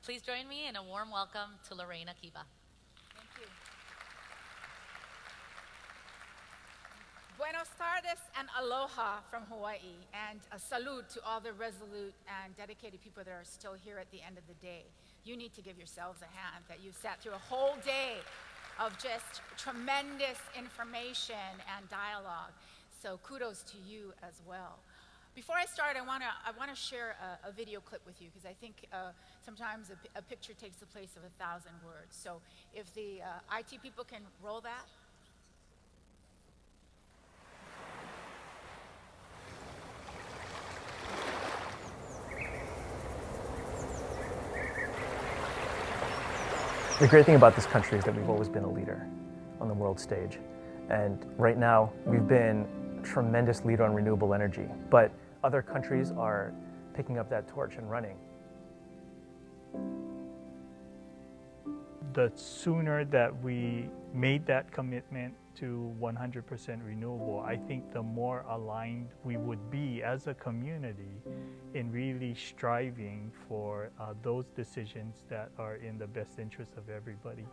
Please join me in a warm welcome to Lorena Kiba. Thank you. Buenos tardes and aloha from Hawaii, and a salute to all the resolute and dedicated people that are still here at the end of the day. You need to give yourselves a hand that you sat through a whole day of just tremendous information and dialogue. So kudos to you as well. Before I start, I want to share a video clip with you, because I think sometimes a picture takes the place of 1,000 words. So if the IT people can roll that. The great thing about this country is that we've always been a leader on the world stage. And right now, we've been a tremendous leader on renewable energy, but other countries are picking up that torch and running. The sooner that we made that commitment to 100% renewable, I think the more aligned we would be as a community in really striving for those decisions that are in the best interest of everybody.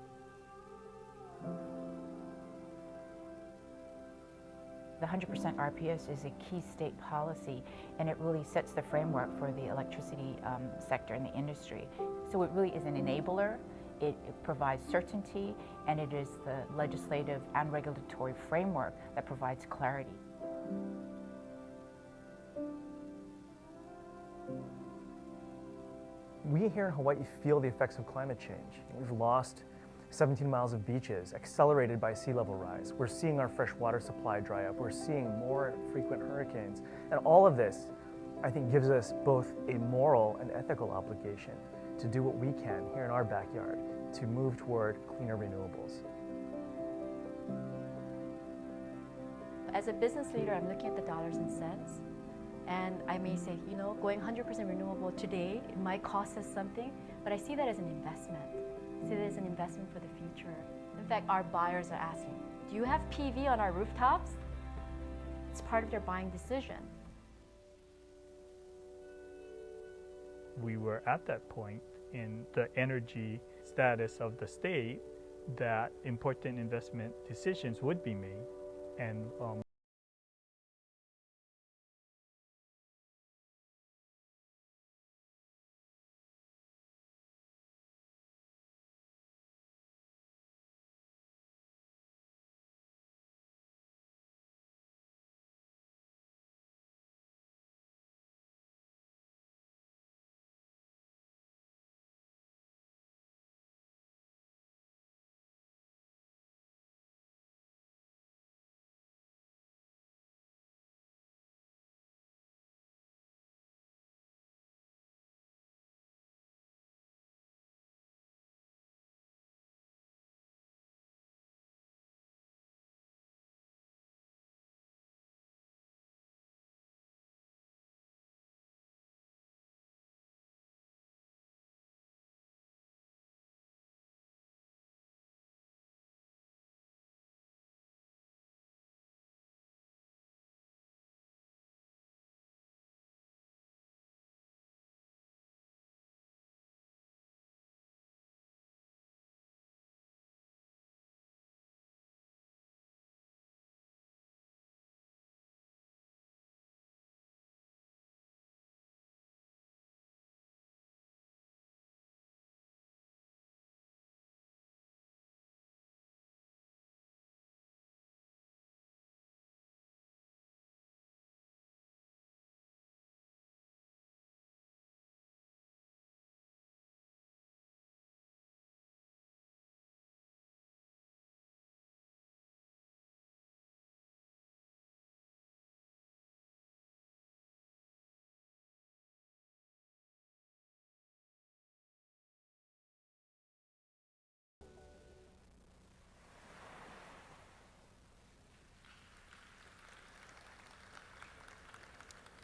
The 100% RPS is a key state policy, and it really sets the framework for the electricity sector and the industry. So it really is an enabler. It provides certainty, and it is the legislative and regulatory framework that provides clarity. We here in Hawaii feel the effects of climate change. We've lost 17 miles of beaches, accelerated by sea level rise. We're seeing our fresh water supply dry up. We're seeing more frequent hurricanes. And all of this, I think, gives us both a moral and ethical obligation to do what we can here in our backyard to move toward cleaner renewables. As a business leader, I'm looking at the dollars and cents, and I may say, you know, going 100% renewable today, it might cost us something, but I see that as an investment. I see that as an investment for the future. In fact, our buyers are asking, do you have PV on our rooftops? It's part of their buying decision. We were at that point in the energy status of the state that important investment decisions would be made. And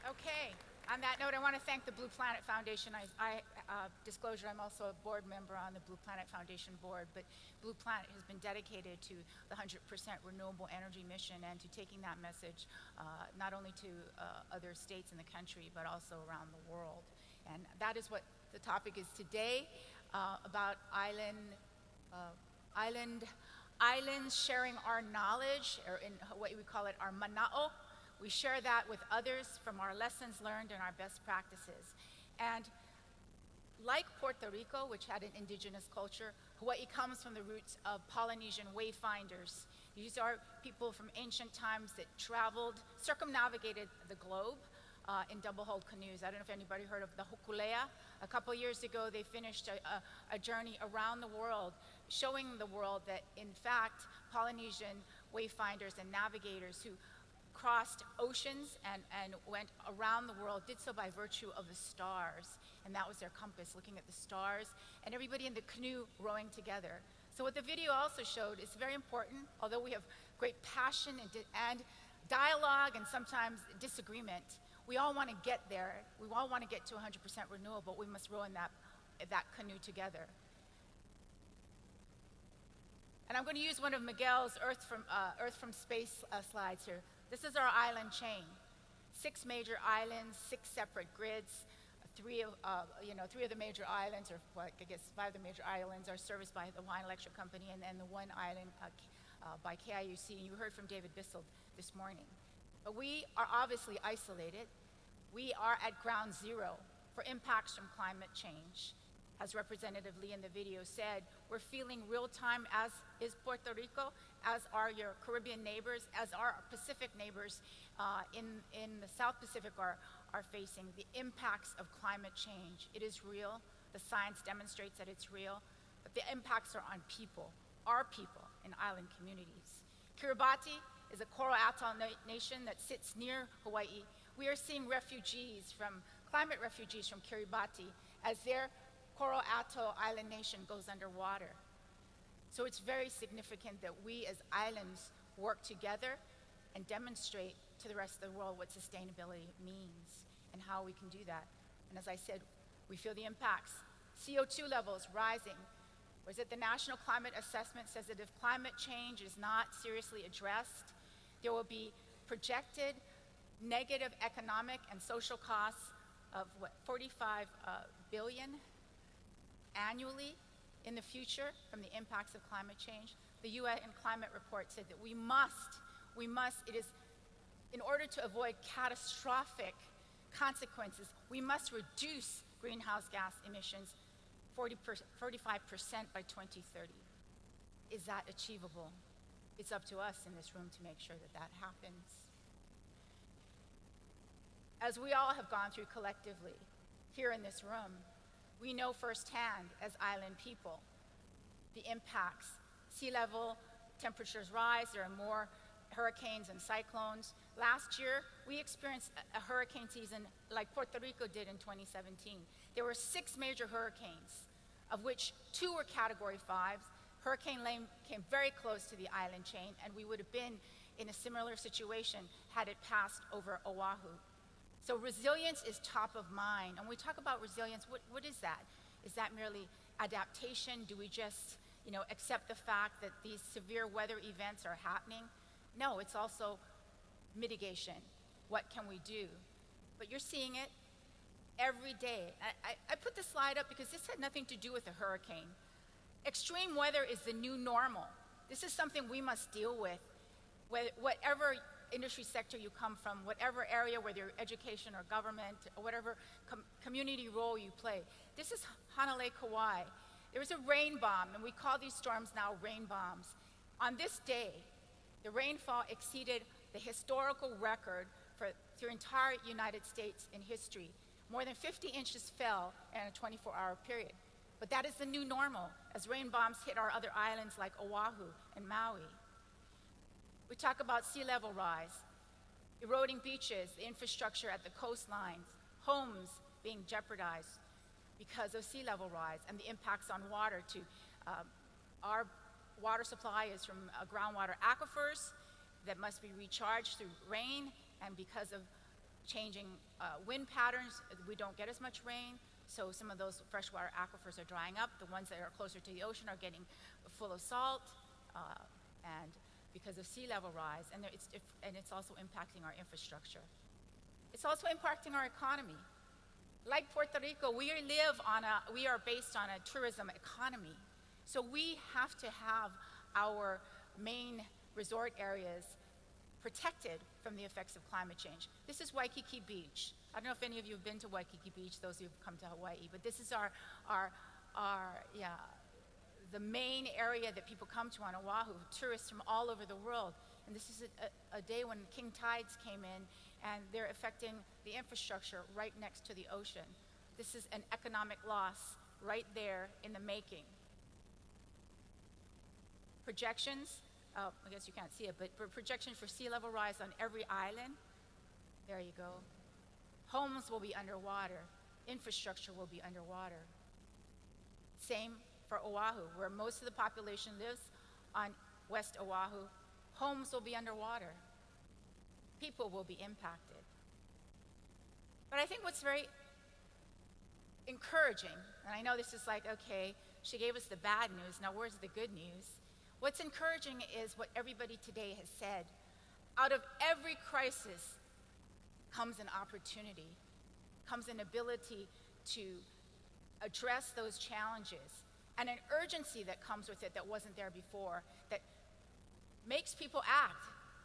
Okay, on that note, I want to thank the Blue Planet Foundation. Disclosure, I'm also a board member on the Blue Planet Foundation board, but Blue Planet has been dedicated to the 100% renewable energy mission and to taking that message not only to other states in the country, but also around the world. And that is what the topic is today. about islands sharing our knowledge, or in Hawaii we call it our mana'o. We share that with others from our lessons learned and our best practices. And like Puerto Rico, which had an indigenous culture, Hawaii comes from the roots of Polynesian wayfinders. These are people from ancient times that traveled, circumnavigated the globe in double-hulled canoes. I don't know if anybody heard of the Hokulea. A couple years ago, they finished a journey around the world, showing the world that, in fact, Polynesian wayfinders and navigators who crossed oceans and went around the world did so by virtue of the stars. And that was their compass, looking at the stars, and everybody in the canoe rowing together. So what the video also showed is very important, although we have great passion and dialogue and sometimes disagreement. We all want to get there. We all want to get to 100% renewable. We must row in that canoe together. And I'm going to use one of Miguel's Earth from Space slides here. This is our island chain. 6 major islands, 6 separate grids. Three of the major islands, or well, I guess 5 of the major islands, are serviced by the Hawaiian Electric Company, and then the one island by KIUC. And you heard from David Bissell this morning. But we are obviously isolated. We are at ground zero for impacts from climate change. As Representative Lee in the video said, we're feeling real time, as is Puerto Rico, as are your Caribbean neighbors, as are our Pacific neighbors in the South Pacific are facing the impacts of climate change. It is real. The science demonstrates that it's real. But the impacts are on people, our people in island communities. Kiribati is a coral atoll nation that sits near Hawaii. We are seeing climate refugees from Kiribati as their coral atoll island nation goes underwater. So it's very significant that we as islands work together and demonstrate to the rest of the world what sustainability means and how we can do that. And as I said, we feel the impacts. CO2 levels rising. Whereas the National Climate Assessment says that if climate change is not seriously addressed, there will be projected negative economic and social costs of 45 billion annually in the future from the impacts of climate change. The UN climate report said that we must, in order to avoid catastrophic consequences, we must reduce greenhouse gas emissions 45% by 2030. Is that achievable? It's up to us in this room to make sure that that happens. As we all have gone through collectively here in this room, we know firsthand as island people the impacts. Sea level, temperatures rise, there are more hurricanes and cyclones. Last year, we experienced a hurricane season like Puerto Rico did in 2017. There were 6 major hurricanes, of which 2 were Category 5s. Hurricane Lane came very close to the island chain, and we would have been in a similar situation had it passed over Oahu. So resilience is top of mind. And when we talk about resilience, what is that? Is that merely adaptation? Do we just accept the fact that these severe weather events are happening? No, it's also mitigation. What can we do? But you're seeing it every day. I put this slide up because this had nothing to do with a hurricane. Extreme weather is the new normal. This is something we must deal with. Whatever industry sector you come from, whatever area, whether you're education or government, or whatever community role you play. This is Hanalei Kauai. There was a rain bomb, and we call these storms now rain bombs. On this day, the rainfall exceeded the historical record for the entire United States in history. More than 50 inches fell in a 24-hour period. But that is the new normal as rain bombs hit our other islands like Oahu and Maui. We talk about sea level rise, eroding beaches, the infrastructure at the coastlines, homes being jeopardized because of sea level rise, and the impacts on water too. Our water supply is from groundwater aquifers that must be recharged through rain, and because of changing wind patterns, we don't get as much rain, so some of those freshwater aquifers are drying up. The ones that are closer to the ocean are getting full of salt, and because of sea level rise, and it's also impacting our infrastructure. It's also impacting our economy. Like Puerto Rico, we are based on a tourism economy. So we have to have our main resort areas protected from the effects of climate change. This is Waikiki Beach. I don't know if any of you have been to Waikiki Beach, those of you who've come to Hawaii, but this is the main area that people come to on Oahu, tourists from all over the world. And this is a day when king tides came in, and they're affecting the infrastructure right next to the ocean. This is an economic loss right there in the making. Projections, I guess you can't see it, but projections for sea level rise on every island. There you go. Homes will be underwater. Infrastructure will be underwater. Same for Oahu, where most of the population lives on West Oahu. Homes will be underwater. People will be impacted. But I think what's very encouraging, and I know this is like, okay, she gave us the bad news, now where's the good news? What's encouraging is what everybody today has said. Out of every crisis comes an opportunity, comes an ability to address those challenges, and an urgency that comes with it that wasn't there before, that makes people act,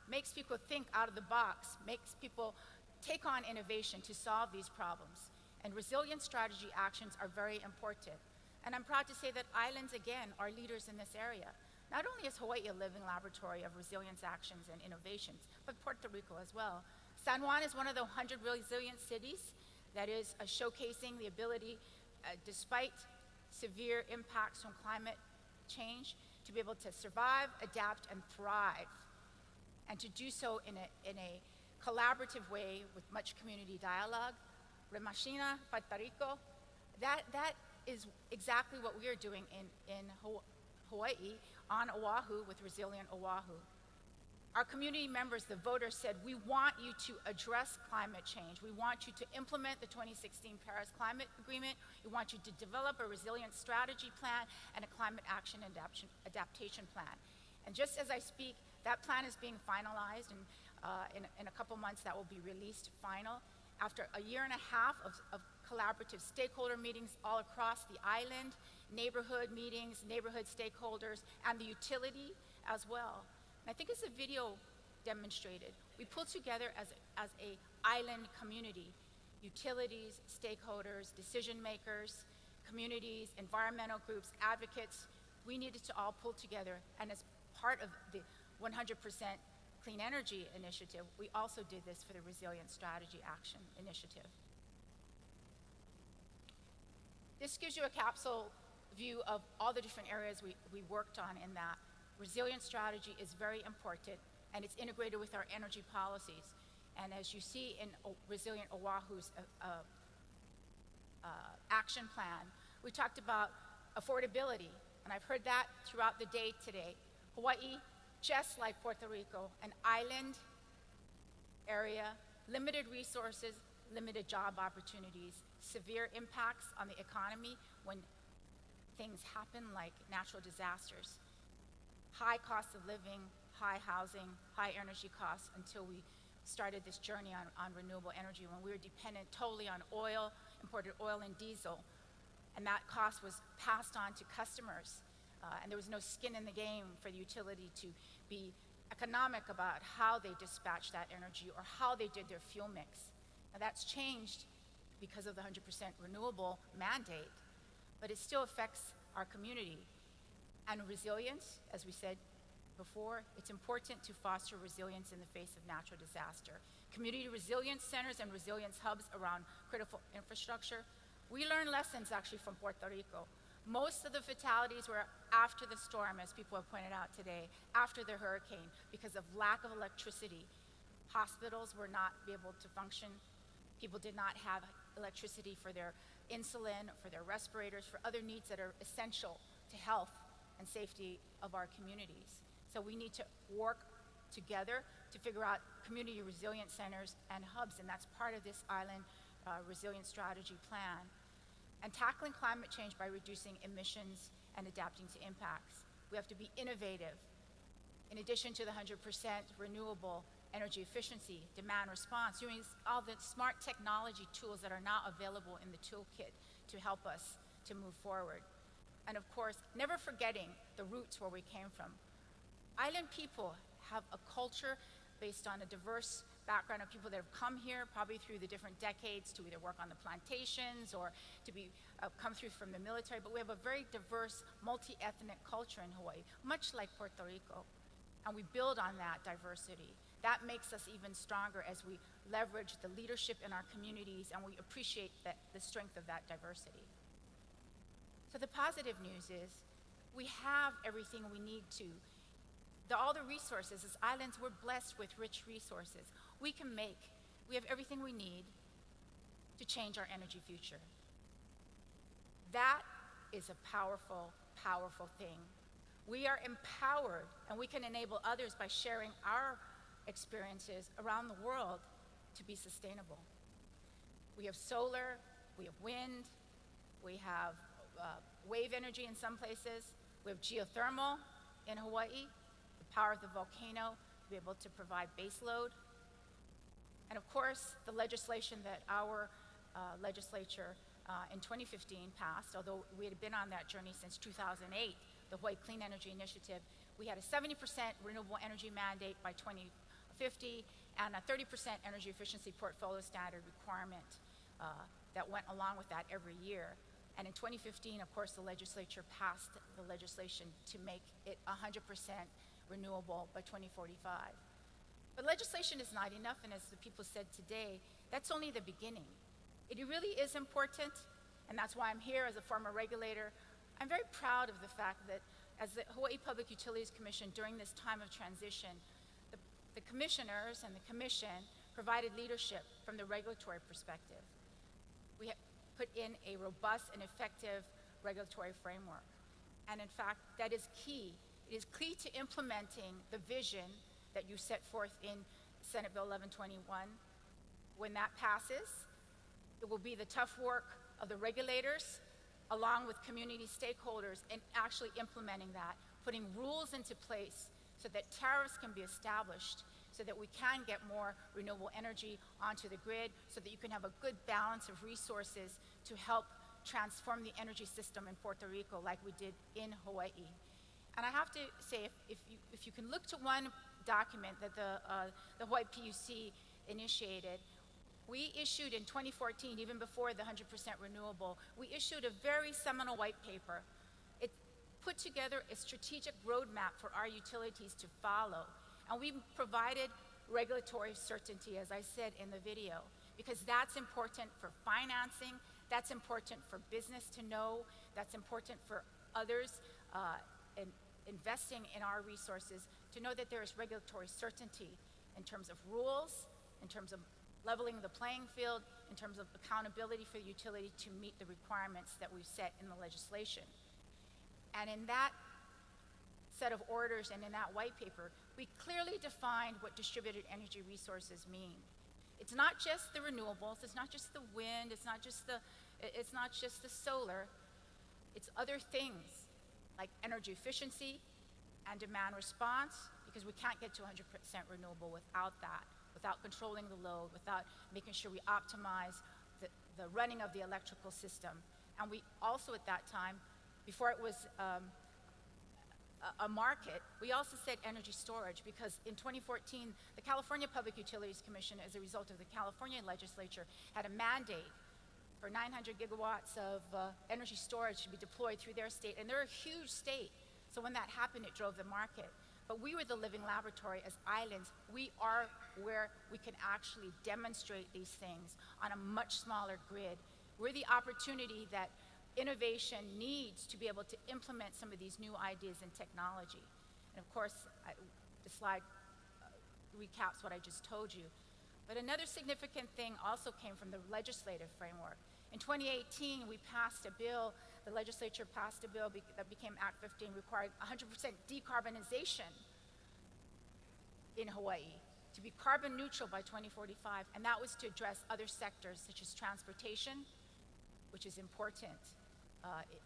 makes people think out of the box, makes people take on innovation to solve these problems. And resilient strategy actions are very important. And I'm proud to say that islands, again, are leaders in this area. Not only is Hawaii a living laboratory of resilience actions and innovations, but Puerto Rico as well. San Juan is one of the 100 resilient cities that is showcasing the ability, despite severe impacts from climate change, to be able to survive, adapt, and thrive, and to do so in a collaborative way with much community dialogue. Remachina, Puerto Rico, that is exactly what we are doing in Hawaii, on Oahu, with Resilient Oahu. Our community members, the voters, said, we want you to address climate change. We want you to implement the 2016 Paris Climate Agreement. We want you to develop a resilient strategy plan and a climate action adaptation plan. And just as I speak, that plan is being finalized, and in a couple months that will be released final. After a year and a half of collaborative stakeholder meetings all across the island, neighborhood meetings, neighborhood stakeholders, and the utility as well. And I think as the video demonstrated, we pulled together as a island community, utilities, stakeholders, decision makers, communities, environmental groups, advocates. We needed to all pull together, and as part of the 100% Clean Energy Initiative, we also did this for the Resilient Strategy Action Initiative. This gives you a capsule view of all the different areas we worked on in that. Resilient strategy is very important, and it's integrated with our energy policies. And as you see in Resilient Oahu's action plan, we talked about affordability, and I've heard that throughout the day today. Hawaii, just like Puerto Rico, an island area, limited resources, limited job opportunities, severe impacts on the economy when things happen like natural disasters, high cost of living, high housing, high energy costs, until we started this journey on renewable energy, when we were dependent totally on oil, imported oil and diesel, and that cost was passed on to customers, and there was no skin in the game for the utility to be economic about how they dispatched that energy or how they did their fuel mix. Now that's changed because of the 100% renewable mandate, but it still affects our community. And resilience, as we said before, it's important to foster resilience in the face of natural disaster. Community resilience centers and resilience hubs around critical infrastructure. We learned lessons actually from Puerto Rico. Most of the fatalities were after the storm, as people have pointed out today, after the hurricane, because of lack of electricity. Hospitals were not able to function. People did not have electricity for their insulin, for their respirators, for other needs that are essential to health and safety of our communities. So we need to work together to figure out community resilience centers and hubs, and that's part of this island resilience strategy plan. And tackling climate change by reducing emissions and adapting to impacts. We have to be innovative. In addition to the 100% renewable, energy efficiency, demand response, using all the smart technology tools that are now available in the toolkit to help us to move forward. And of course, never forgetting the roots where we came from. Island people have a culture based on a diverse background of people that have come here probably through the different decades to either work on the plantations or to be come through from the military, but we have a very diverse multi-ethnic culture in Hawaii, much like Puerto Rico, and we build on that diversity. That makes us even stronger as we leverage the leadership in our communities and we appreciate the strength of that diversity. So the positive news is we have everything we need to. All the resources, as islands, we're blessed with rich resources. We have everything we need to change our energy future. That is a powerful, powerful thing. We are empowered and we can enable others by sharing our experiences around the world to be sustainable. We have solar, we have wind, we have wave energy in some places, we have geothermal in Hawaii, the power of the volcano to be able to provide base load. And of course, the legislation that our legislature in 2015 passed, although we had been on that journey since 2008, the Hawaii Clean Energy Initiative, we had a 70% renewable energy mandate by 2050 and a 30% energy efficiency portfolio standard requirement that went along with that every year. And in 2015, of course, the legislature passed the legislation to make it 100% renewable by 2045. But legislation is not enough, and as the people said today, that's only the beginning. It really is important, and that's why I'm here as a former regulator. I'm very proud of the fact that as the Hawaii Public Utilities Commission during this time of transition, the commissioners and the commission provided leadership from the regulatory perspective. We put in a robust and effective regulatory framework. And in fact, that is key. It is key to implementing the vision that you set forth in Senate Bill 1121. When that passes, it will be the tough work of the regulators along with community stakeholders in actually implementing that, putting rules into place so that tariffs can be established, so that we can get more renewable energy onto the grid, so that you can have a good balance of resources to help transform the energy system in Puerto Rico like we did in Hawaii. And I have to say, if you can look to one document that the Hawaii PUC initiated, we issued in 2014, even before the 100% renewable, we issued a very seminal white paper. It put together a strategic roadmap for our utilities to follow. And we provided regulatory certainty, as I said in the video, because that's important for financing, that's important for business to know, that's important for others in investing in our resources to know that there is regulatory certainty in terms of rules, in terms of leveling the playing field, in terms of accountability for the utility to meet the requirements that we've set in the legislation. And in that set of orders and in that white paper, we clearly defined what distributed energy resources mean. It's not just the renewables, it's not just the wind, it's not just the solar, it's other things like energy efficiency and demand response, because we can't get to 100% renewable without that, without controlling the load, without making sure we optimize the running of the electrical system. And we also at that time, before it was a market, we also said energy storage, because in 2014, the California Public Utilities Commission, as a result of the California legislature, had a mandate for 900 gigawatts of energy storage to be deployed through their state, and they're a huge state. So when that happened, it drove the market. But we were the living laboratory as islands. We are where we can actually demonstrate these things on a much smaller grid. We're the opportunity that innovation needs to be able to implement some of these new ideas and technology. And of course, the slide recaps what I just told you. But another significant thing also came from the legislative framework. In 2018, we passed a bill, the legislature passed a bill that became Act 15, requiring 100% decarbonization in Hawaii, to be carbon neutral by 2045, and that was to address other sectors such as transportation, which is important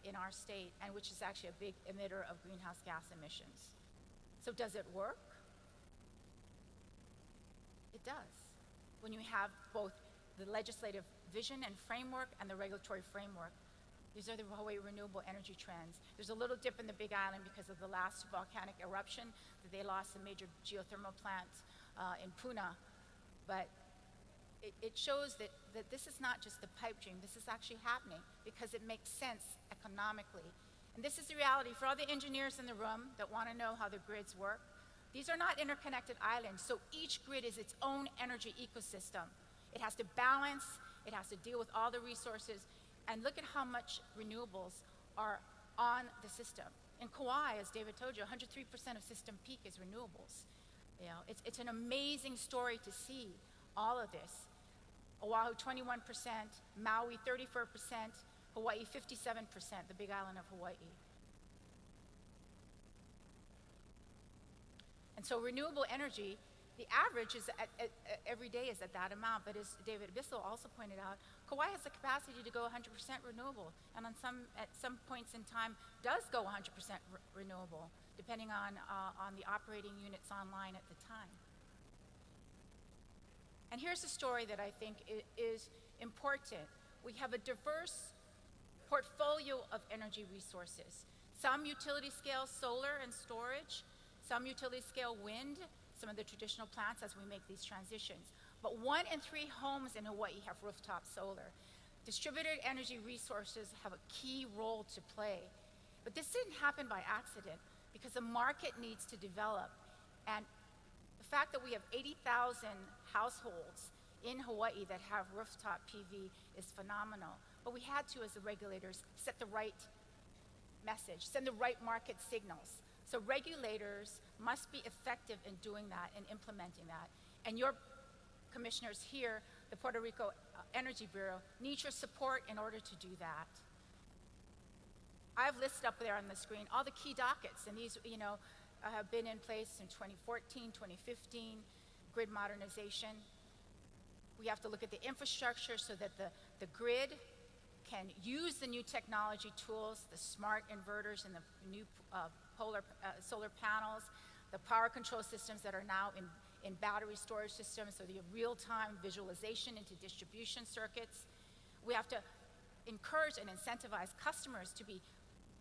in our state, and which is actually a big emitter of greenhouse gas emissions. So does it work? It does. When you have both the legislative vision and framework and the regulatory framework. These are the Hawaii renewable energy trends. There's a little dip in the Big Island because of the last volcanic eruption that they lost a major geothermal plant in Puna. But it shows that this is not just a pipe dream. This is actually happening because it makes sense economically. And this is the reality for all the engineers in the room that want to know how the grids work. These are not interconnected islands, so each grid is its own energy ecosystem. It has to balance, it has to deal with all the resources, and look at how much renewables are on the system. In Kauai, as David told you, 103% of system peak is renewables. You know, it's an amazing story to see all of this. Oahu, 21%, Maui, 34%, Hawaii, 57%, the Big Island of Hawaii. And so renewable energy, the average is every day is at that amount, but as David Bissell also pointed out, Kauai has the capacity to go 100% renewable, and at some points in time does go 100% renewable, depending on the operating units online at the time. And here's a story that I think is important. We have a diverse portfolio of energy resources. Some utility scale solar and storage, some utility scale wind, some of the traditional plants as we make these transitions. But 1 in 3 homes in Hawaii have rooftop solar. Distributed energy resources have a key role to play. But this didn't happen by accident because the market needs to develop. And the fact that we have 80,000 households in Hawaii that have rooftop PV is phenomenal. But we had to, as the regulators, set the right message, send the right market signals. So regulators must be effective in doing that and implementing that. And your commissioners here, the Puerto Rico Energy Bureau, need your support in order to do that. I've listed up there on the screen all the key dockets, and these, have been in place in 2014, 2015, grid modernization. We have to look at the infrastructure so that the grid can use the new technology tools, the smart inverters and the new solar panels, the power control systems that are now in battery storage systems, so the real-time visualization into distribution circuits. We have to encourage and incentivize customers to be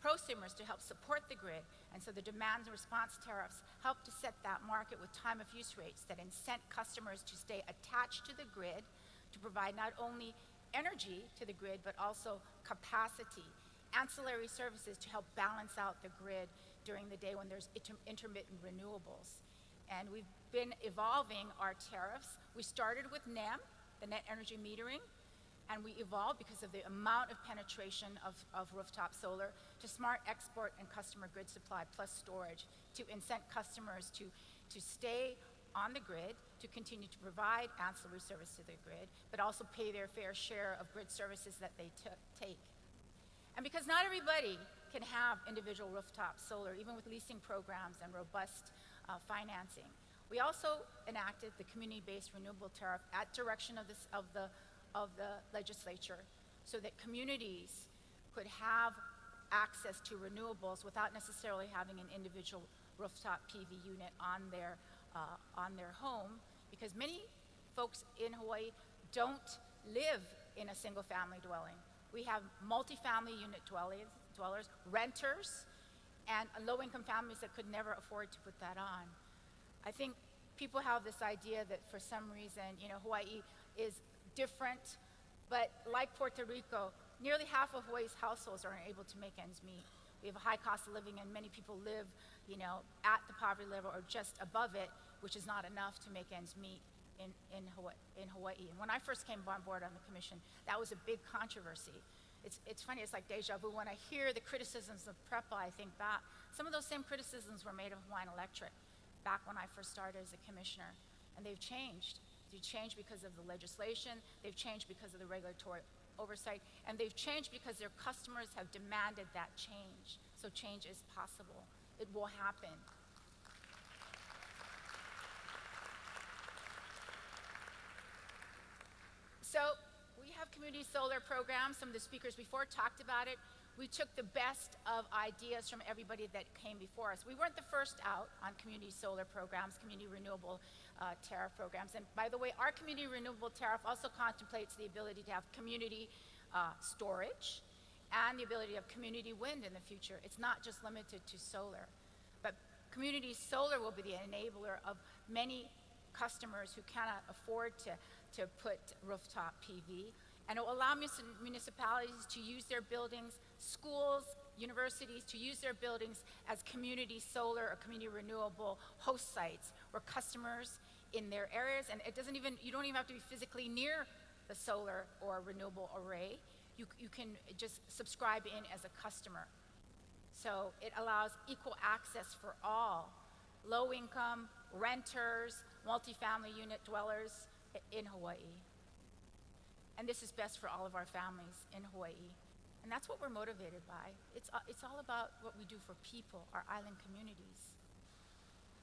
prosumers to help support the grid, and so the demand and response tariffs help to set that market with time of use rates that incent customers to stay attached to the grid to provide not only energy to the grid, but also capacity, ancillary services to help balance out the grid during the day when there's intermittent renewables. And we've been evolving our tariffs. We started with NEM, the net energy metering, and we evolved because of the amount of penetration of rooftop solar to smart export and customer grid supply plus storage to incent customers to stay on the grid, to continue to provide ancillary service to the grid, but also pay their fair share of grid services that they take. And because not everybody can have individual rooftop solar, even with leasing programs and robust financing, we also enacted the community-based renewable tariff at direction of the legislature so that communities could have access to renewables without necessarily having an individual rooftop PV unit on their home, because many folks in Hawaii don't live in a single-family dwelling. We have multifamily unit dwellers, renters, and low-income families that could never afford to put that on. I think people have this idea that for some reason, Hawaii is different, but like Puerto Rico, nearly half of Hawaii's households are unable to make ends meet. We have a high cost of living, and many people live, at the poverty level or just above it, which is not enough to make ends meet in Hawaii. And when I first came on board on the commission, that was a big controversy. It's funny, it's like deja vu. When I hear the criticisms of PREPA, I think back. Some of those same criticisms were made of Hawaiian Electric back when I first started as a commissioner, and they've changed. They've changed because of the legislation, they've changed because of the regulatory oversight, and they've changed because their customers have demanded that change. So change is possible. It will happen. So we have community solar programs. Some of the speakers before talked about it. We took the best of ideas from everybody that came before us. We weren't the first out on community solar programs, community renewable tariff programs. And by the way, our community renewable tariff also contemplates the ability to have community storage and the ability to have community wind in the future. It's not just limited to solar. But community solar will be the enabler of many customers who cannot afford to put rooftop PV. And it will allow municipalities to use their buildings, schools, universities to use their buildings as community solar or community renewable host sites where customers in their areas, and you don't even have to be physically near the solar or renewable array. You can just subscribe in as a customer. So it allows equal access for all, low income, renters, multifamily unit dwellers in Hawaii. And this is best for all of our families in Hawaii. And that's what we're motivated by. It's all about what we do for people, our island communities.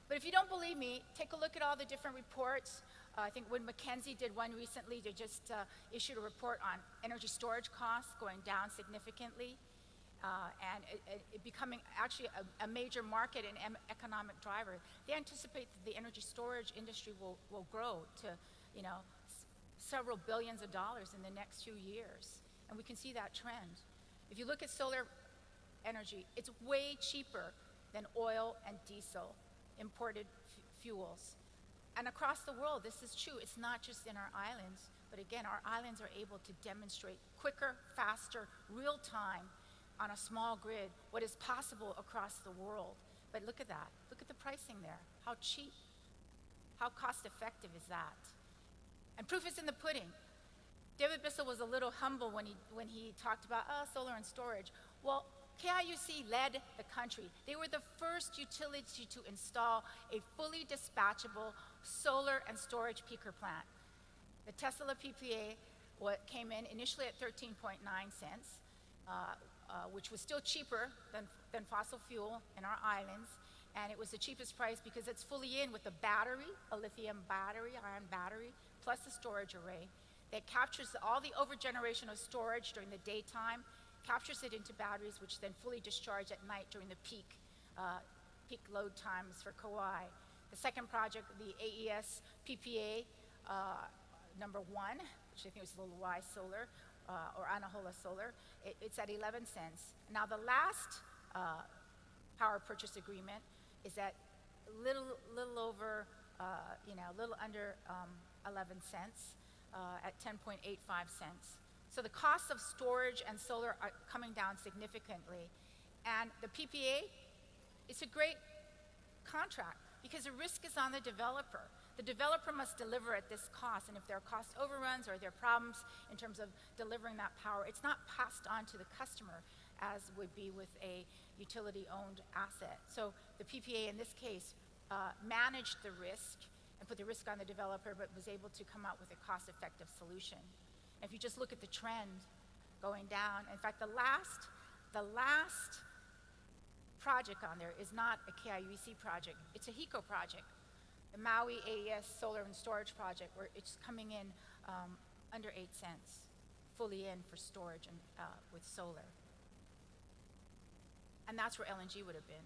But if you don't believe me, take a look at all the different reports. I think when Mackenzie did one recently, they just issued a report on energy storage costs going down significantly, and it becoming actually a major market and economic driver. They anticipate that the energy storage industry will grow to, several billions of dollars in the next few years. And we can see that trend. If you look at solar energy, it's way cheaper than oil and diesel, imported fuels. And across the world, this is true. It's not just in our islands, but again, our islands are able to demonstrate quicker, faster, real time on a small grid what is possible across the world. But look at that. Look at the pricing there. How cheap, how cost effective is that? And proof is in the pudding. David Bissell was a little humble when he talked about solar and storage. Well, KIUC led the country. They were the first utility to install a fully dispatchable solar and storage peaker plant. The Tesla PPA came in initially at 13.9 cents, which was still cheaper than fossil fuel in our islands. And it was the cheapest price because it's fully in with a battery, a lithium battery, ion battery, plus a storage array that captures all the overgeneration of storage during the daytime, captures it into batteries, which then fully discharge at night during the peak load times for Kauai. The second project, the AES PPA number 1, which I think was Little Y Solar, or Anahola Solar, it's at 11 cents. Now the last power purchase agreement is at little over, little under 11 cents, at 10.85 cents. So the costs of storage and solar are coming down significantly. And the PPA, it's a great contract because the risk is on the developer. The developer must deliver at this cost, and if there are cost overruns or there are problems in terms of delivering that power, it's not passed on to the customer as would be with a utility-owned asset. So the PPA in this case managed the risk and put the risk on the developer, but was able to come out with a cost-effective solution. And if you just look at the trend going down, in fact, the last project on there is not a KIUC project, it's a HECO project, the Maui AES Solar and Storage Project, where it's coming in under 8 cents, fully in for storage and with solar. And that's where LNG would have been.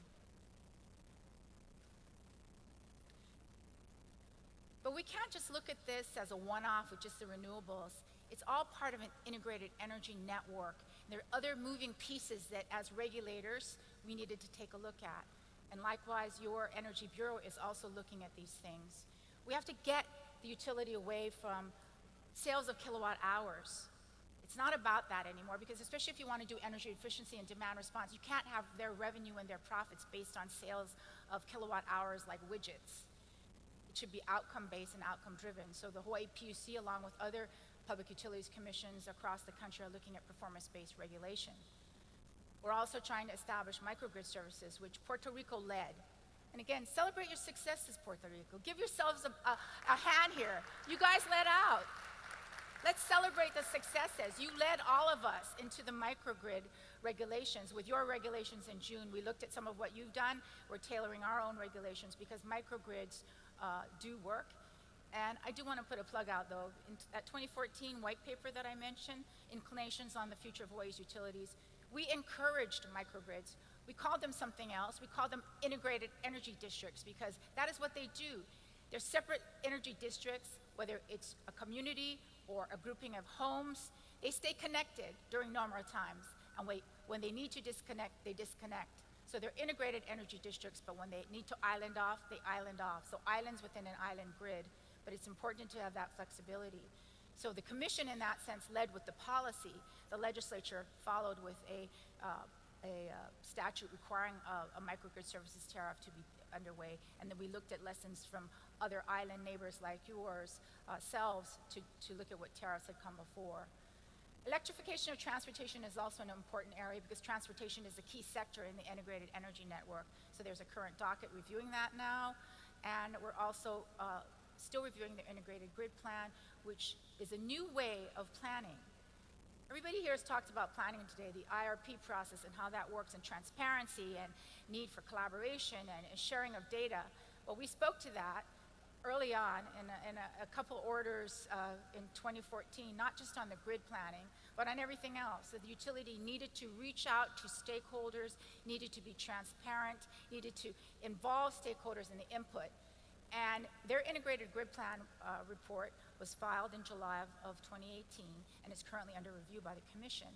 But we can't just look at this as a one-off with just the renewables. It's all part of an integrated energy network. And there are other moving pieces that, as regulators, we needed to take a look at. And likewise, your Energy Bureau is also looking at these things. We have to get the utility away from sales of kilowatt hours. It's not about that anymore, because especially if you want to do energy efficiency and demand response, you can't have their revenue and their profits based on sales of kilowatt hours like widgets. It should be outcome-based and outcome-driven. So the Hawaii PUC, along with other public utilities commissions across the country, are looking at performance-based regulation. We're also trying to establish microgrid services, which Puerto Rico led. And again, celebrate your successes, Puerto Rico. Give yourselves a hand here. You guys led out. Let's celebrate the successes. You led all of us into the microgrid regulations. With your regulations in June, we looked at some of what you've done. We're tailoring our own regulations because microgrids do work. And I do want to put a plug out, though. In that 2014 white paper that I mentioned, Inclinations on the Future of Hawaii's Utilities, We encouraged microgrids. We called them something else. We called them integrated energy districts because that is what they do. They're separate energy districts, whether it's a community or a grouping of homes. They stay connected during normal times, and when they need to disconnect, they disconnect. So they're integrated energy districts, but when they need to island off, they island off. So islands within an island grid, but it's important to have that flexibility. So the commission, in that sense, led with the policy. The legislature followed with a statute requiring a microgrid services tariff to be underway, and then we looked at lessons from other island neighbors like yours, selves, to look at what tariffs had come before. Electrification of transportation is also an important area because transportation is a key sector in the integrated energy network. So there's a current docket reviewing that now, and we're also still reviewing the integrated grid plan, which is a new way of planning. Everybody here has talked about planning today, the IRP process and how that works, and transparency and need for collaboration and sharing of data. Well, we spoke to that early on in a couple orders in 2014, not just on the grid planning, but on everything else. So the utility needed to reach out to stakeholders, needed to be transparent, needed to involve stakeholders in the input. And their integrated grid plan report was filed in July of 2018 and is currently under review by the commission.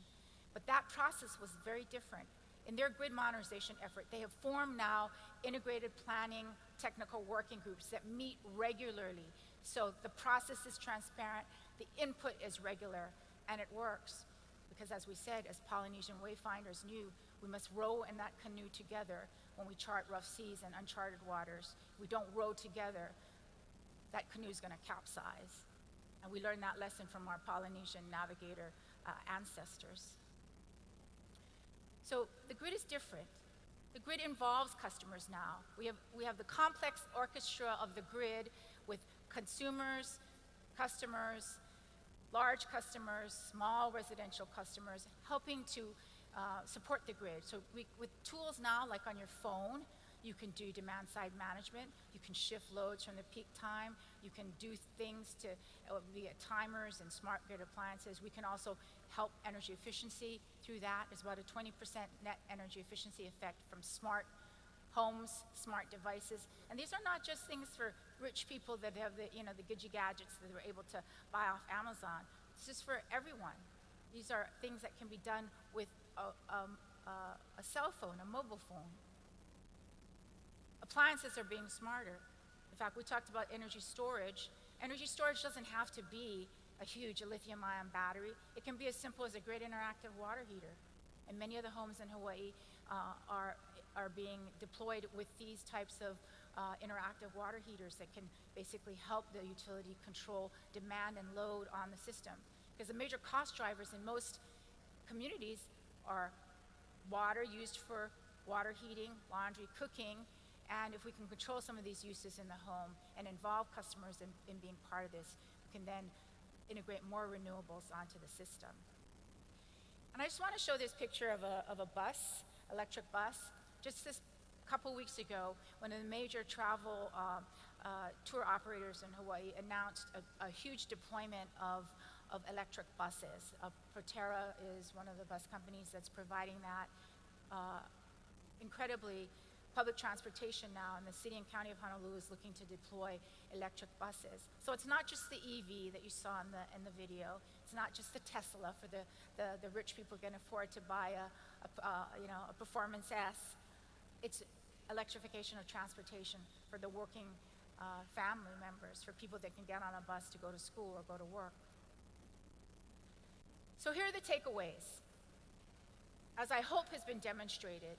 But that process was very different. In their grid modernization effort, they have formed now integrated planning technical working groups that meet regularly. So the process is transparent, the input is regular, and it works. Because as we said, as Polynesian wayfinders knew, we must row in that canoe together when we chart rough seas and uncharted waters. If we don't row together, that canoe is going to capsize. And we learned that lesson from our Polynesian navigator ancestors. So the grid is different. The grid involves customers now. We have the complex orchestra of the grid with consumers, customers, large customers, small residential customers, helping to support the grid. So with tools now, like on your phone, you can do demand side management. You can shift loads from the peak time. You can do things via timers and smart grid appliances. We can also help energy efficiency through that. There's about a 20% net energy efficiency effect from smart homes, smart devices. And these are not just things for rich people that have the gidgy gadgets that they're able to buy off Amazon. This is for everyone. These are things that can be done with a cell phone, a mobile phone. Appliances are being smarter. In fact, we talked about energy storage. Energy storage doesn't have to be a huge lithium-ion battery. It can be as simple as a grid interactive water heater. And many of the homes in Hawaii are being deployed with these types of interactive water heaters that can basically help the utility control demand and load on the system. Because the major cost drivers in most communities are water used for water heating, laundry, cooking, and if we can control some of these uses in the home and involve customers in being part of this, we can then integrate more renewables onto the system. And I just want to show this picture of a bus, electric bus. Just this couple weeks ago, one of the major travel tour operators in Hawaii announced a huge deployment of electric buses. Proterra is one of the bus companies that's providing that. Incredibly, public transportation now in the city and county of Honolulu is looking to deploy electric buses. So it's not just the EV that you saw in the video. It's not just the Tesla for the rich people who can afford to buy a Performance S. It's electrification of transportation for the working family members, for people that can get on a bus to go to school or go to work. So here are the takeaways. As I hope has been demonstrated,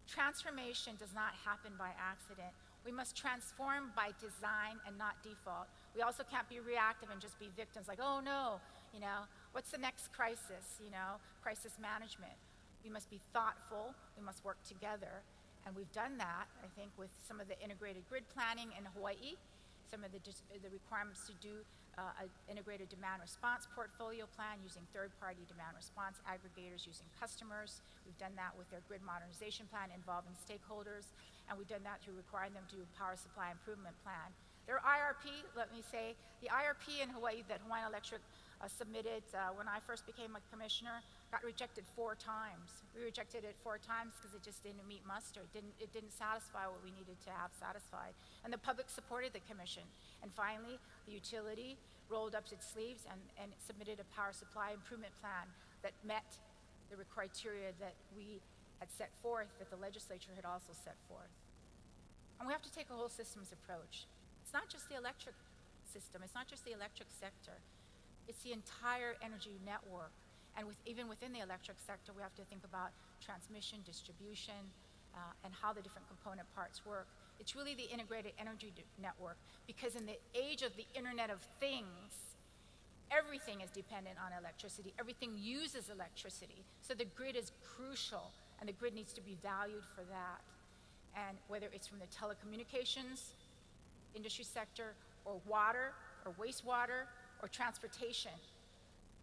transformation does not happen by accident. We must transform by design and not default. We also can't be reactive and just be victims, like, oh no, what's the next crisis, crisis management. We must be thoughtful, we must work together, and we've done that, I think, with some of the integrated grid planning in Hawaii, some of the requirements to do an integrated demand response portfolio plan using third-party demand response aggregators, using customers. We've done that with their grid modernization plan involving stakeholders, and we've done that through requiring them to do a power supply improvement plan. Their IRP, let me say, the IRP in Hawaii that Hawaiian Electric submitted when I first became a commissioner, got rejected 4 times. We rejected it 4 times because it just didn't meet muster. It didn't satisfy what we needed to have satisfied. And the public supported the commission. And finally, the utility rolled up its sleeves and submitted a power supply improvement plan that met the criteria that we had set forth, that the legislature had also set forth. And we have to take a whole systems approach. It's not just the electric system, it's not just the electric sector, it's the entire energy network. And even within the electric sector, we have to think about transmission, distribution, and how the different component parts work. It's really the integrated energy network, because in the age of the Internet of Things, everything is dependent on electricity. Everything uses electricity. So the grid is crucial, and the grid needs to be valued for that. And whether it's from the telecommunications industry sector, or water, or wastewater, or transportation,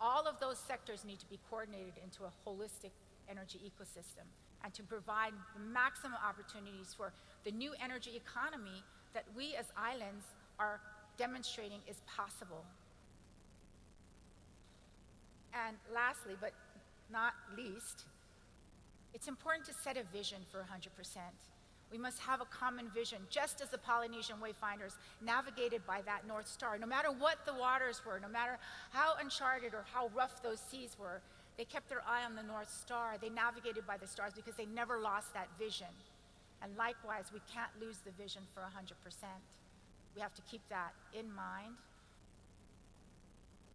all of those sectors need to be coordinated into a holistic energy ecosystem and to provide the maximum opportunities for the new energy economy that we as islands are demonstrating is possible. And lastly, but not least, it's important to set a vision for 100%. We must have a common vision, just as the Polynesian wayfinders navigated by that North Star. No matter what the waters were, no matter how uncharted or how rough those seas were, they kept their eye on the North Star. They navigated by the stars because they never lost that vision. And likewise, we can't lose the vision for 100%. We have to keep that in mind.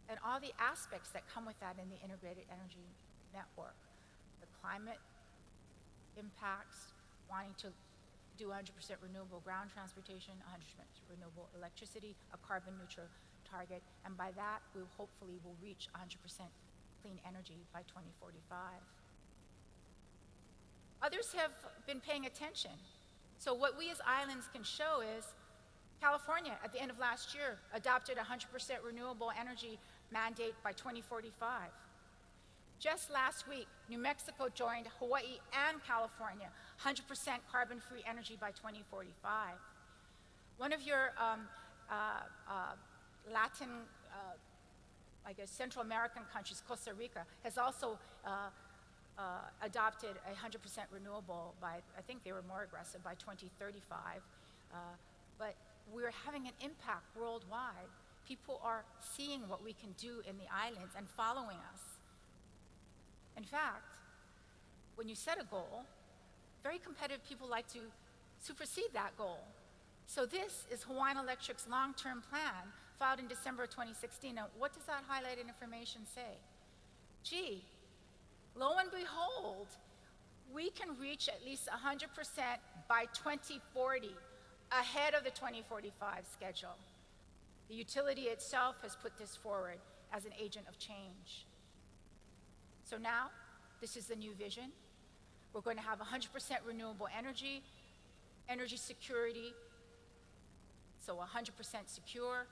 And all the aspects that come with that in the integrated energy network. The climate impacts, wanting to do 100% renewable ground transportation, 100% renewable electricity, a carbon neutral target, and by that, we hopefully will reach 100% clean energy by 2045. Others have been paying attention. So what we as islands can show is California, at the end of last year, adopted 100% renewable energy mandate by 2045. Just last week, New Mexico joined Hawaii and California, 100% carbon-free energy by 2045. One of your Latin, I guess, Central American countries, Costa Rica, has also adopted 100% renewable by, I think they were more aggressive, by 2035. But we're having an impact worldwide. People are seeing what we can do in the islands and following us. In fact, when you set a goal, very competitive people like to supersede that goal. So this is Hawaiian Electric's long-term plan, filed in December of 2016. Now, what does that highlighted information say? Gee, lo and behold, we can reach at least 100% by 2040, ahead of the 2045 schedule. The utility itself has put this forward as an agent of change. So now, this is the new vision. We're going to have 100% renewable energy, energy security, so 100% secure,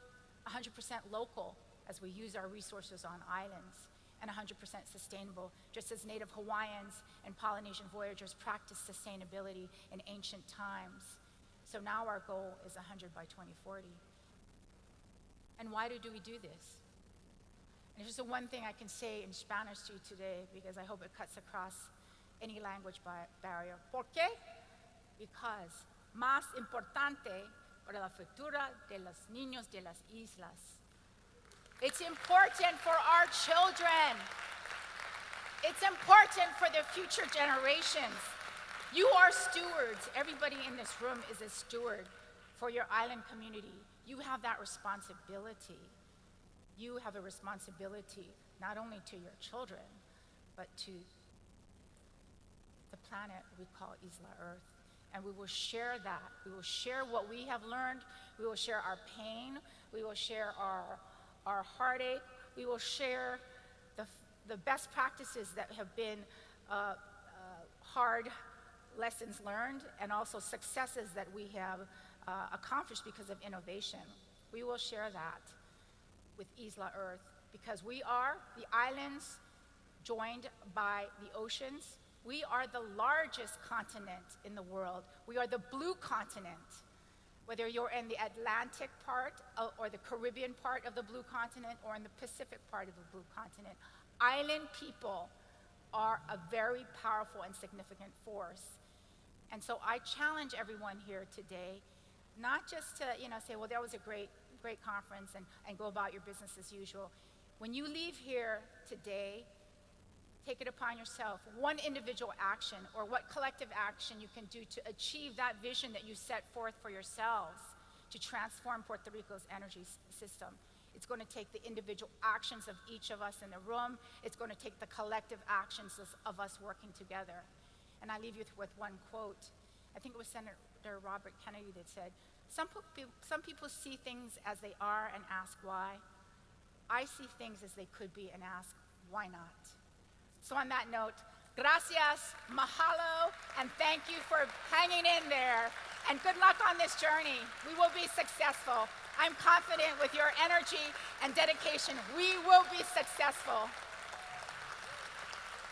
100% local as we use our resources on islands, and 100% sustainable, just as Native Hawaiians and Polynesian voyagers practiced sustainability in ancient times. So now our goal is 100 by 2040. And why do we do this? And here's the one thing I can say in Spanish to you today, because I hope it cuts across any language barrier. ¿Por qué? Because más importante para la futura de los niños de las islas. It's important for our children. It's important for the future generations. You are stewards. Everybody in this room is a steward for your island community. You have that responsibility. You have a responsibility not only to your children, but to the planet we call Isla Earth. And we will share that. We will share what we have learned. We will share our pain. We will share our heartache. We will share the best practices that have been hard lessons learned, and also successes that we have accomplished because of innovation. We will share that with Isla Earth, because we are the islands joined by the oceans. We are the largest continent in the world. We are the blue continent. Whether you're in the Atlantic part or the Caribbean part of the Blue Continent or in the Pacific part of the Blue Continent, island people are a very powerful and significant force. And so I challenge everyone here today, not just to say, well, that was a great conference and go about your business as usual. When you leave here today, take it upon yourself, one individual action or what collective action you can do to achieve that vision that you set forth for yourselves to transform Puerto Rico's energy system. It's going to take the individual actions of each of us in the room. It's going to take the collective actions of us working together. And I leave you with one quote. I think it was Senator Robert Kennedy that said, some people see things as they are and ask why. I see things as they could be and ask, why not? So on that note, gracias, mahalo, and thank you for hanging in there. And good luck on this journey. We will be successful. I'm confident with your energy and dedication, we will be successful.